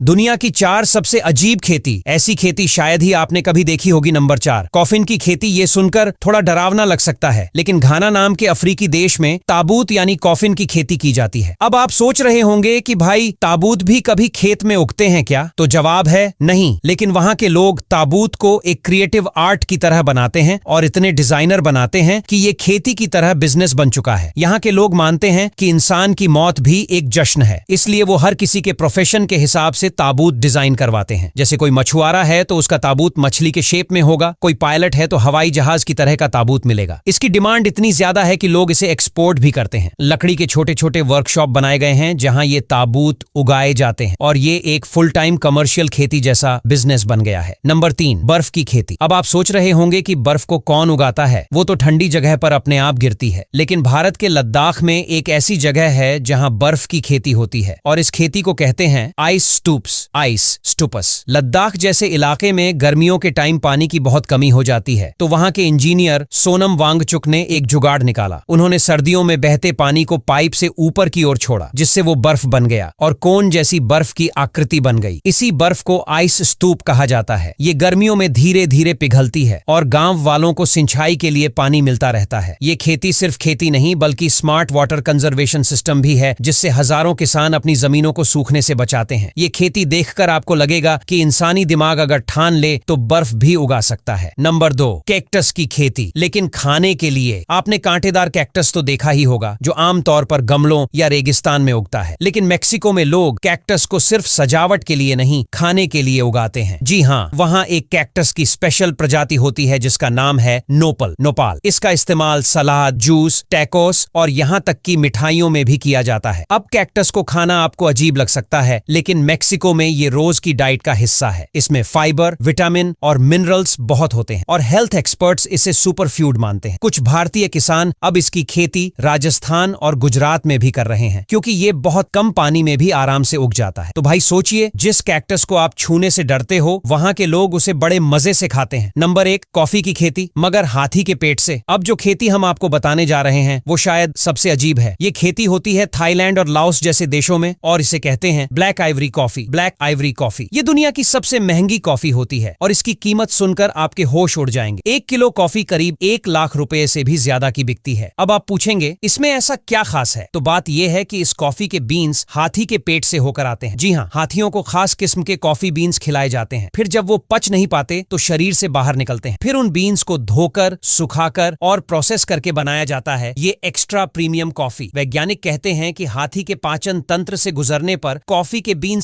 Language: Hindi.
दुनिया की 4 सबसे अजीब खेती, ऐसी खेती शायद ही आपने कभी देखी होगी। नंबर 4, कॉफिन की खेती। ये सुनकर थोड़ा डरावना लग सकता है, लेकिन घाना नाम के अफ्रीकी देश में ताबूत यानी कॉफिन की खेती की जाती है। अब आप सोच रहे होंगे कि भाई ताबूत भी कभी खेत में उगते हैं क्या? तो जवाब है नहीं, लेकिन वहां के लोग ताबूत को एक क्रिएटिव आर्ट की तरह बनाते हैं और इतने डिजाइनर बनाते हैं कि ये खेती की तरह बिजनेस बन चुका है। यहाँ के लोग मानते हैं कि इंसान की मौत भी एक जश्न है, इसलिए वो हर किसी के प्रोफेशन के हिसाब से ताबूत डिजाइन करवाते हैं। जैसे कोई मछुआरा है तो उसका ताबूत मछली के शेप में होगा, कोई पायलट है तो हवाई जहाज की तरह का ताबूत मिलेगा। इसकी डिमांड इतनी ज्यादा है कि लोग इसे एक्सपोर्ट भी करते हैं। लकड़ी के छोटे छोटे वर्कशॉप बनाए गए हैं जहां ये ताबूत उगाए जाते हैं और ये एक फुल टाइम कमर्शियल खेती जैसा बिजनेस बन गया है। नंबर 3, बर्फ की खेती। अब आप सोच रहे होंगे कि बर्फ को कौन उगाता है? वो तो ठंडी जगह पर अपने आप गिरती है, लेकिन भारत के लद्दाख में एक ऐसी जगह है जहां बर्फ की खेती होती है और इस खेती को कहते हैं आइस स्टूप्स, आइस स्टूपस। लद्दाख जैसे इलाके में गर्मियों के टाइम पानी की बहुत कमी हो जाती है, तो वहां के इंजीनियर सोनम वांगचुक ने एक जुगाड़ निकाला। उन्होंने सर्दियों में बहते पानी को पाइप से ऊपर की ओर छोड़ा, जिससे वो बर्फ बन गया और कोन जैसी बर्फ की आकृति बन गई। इसी बर्फ को आइस स्तूप कहा जाता है। ये गर्मियों में धीरे धीरे पिघलती है और गांव वालों को सिंचाई के लिए पानी मिलता रहता है। ये खेती सिर्फ खेती नहीं बल्कि स्मार्ट वाटर कंजर्वेशन सिस्टम भी है, जिससे हजारों किसान अपनी जमीनों को सूखने से बचाते हैं। ये खेती देखकर आपको लगेगा कि इंसानी दिमाग अगर ठान ले तो बर्फ भी उगा सकता है। नंबर 2, कैक्टस की खेती, लेकिन खाने के लिए। आपने कांटेदार कैक्टस तो देखा ही होगा, जो आमतौर पर गमलों या रेगिस्तान में उगता है, लेकिन मेक्सिको में लोग कैक्टस को सिर्फ सजावट के लिए नहीं, खाने के लिए उगाते हैं। जी हाँ, वहाँ एक कैक्टस की स्पेशल प्रजाति होती है जिसका नाम है नोपल, नोपाल। इसका इस्तेमाल सलाद, जूस, टैकोस और यहाँ तक की मिठाइयों में भी किया जाता है। अब कैक्टस को खाना आपको अजीब लग सकता है, लेकिन मेक्सिको में ये रोज की डाइट का हिस्सा है। इसमें फाइबर, विटामिन और मिनरल्स बहुत होते हैं और हेल्थ एक्सपर्ट्स इसे सुपर फूड मानते हैं। कुछ भारतीय किसान अब इसकी खेती राजस्थान और गुजरात में भी कर रहे हैं, क्योंकि ये बहुत कम पानी में भी आराम से उग जाता है। तो भाई सोचिए, जिस कैक्टस को आप छूने से डरते हो, वहां के लोग उसे बड़े मजे से खाते हैं। नंबर 1, कॉफी की खेती, मगर हाथी के पेट से। अब जो खेती हम आपको बताने जा रहे हैं वो शायद सबसे अजीब है। ये खेती होती है थाईलैंड और लाओस जैसे देशों में और इसे कहते हैं black Ivory coffee, black Ivory coffee. ये दुनिया की सबसे महंगी कॉफी होती है और इसकी कीमत सुनकर आपके होश उड़ जाएंगे। 1 किलो कॉफी करीब 1 लाख रुपए से भी ज्यादा की बिकती है। अब आप पूछेंगे इसमें ऐसा क्या खास है? तो बात यह है कि इस कॉफी के बीन्स हाथी के पेट से होकर आते हैं। जी हाँ, हाथियों को खास किस्म के कॉफी बीन्स खिलाए जाते हैं। फिर जब वो पच नहीं पाते तो शरीर से बाहर निकलते हैं। फिर उन बीन्स को धोकर, सुखाकर और प्रोसेस करके बनाया जाता है ये एक्स्ट्रा प्रीमियम कॉफी। वैज्ञानिक कहते हैं कि हाथी के पाचन तंत्र से गुजरने पर कॉफी के बीन्स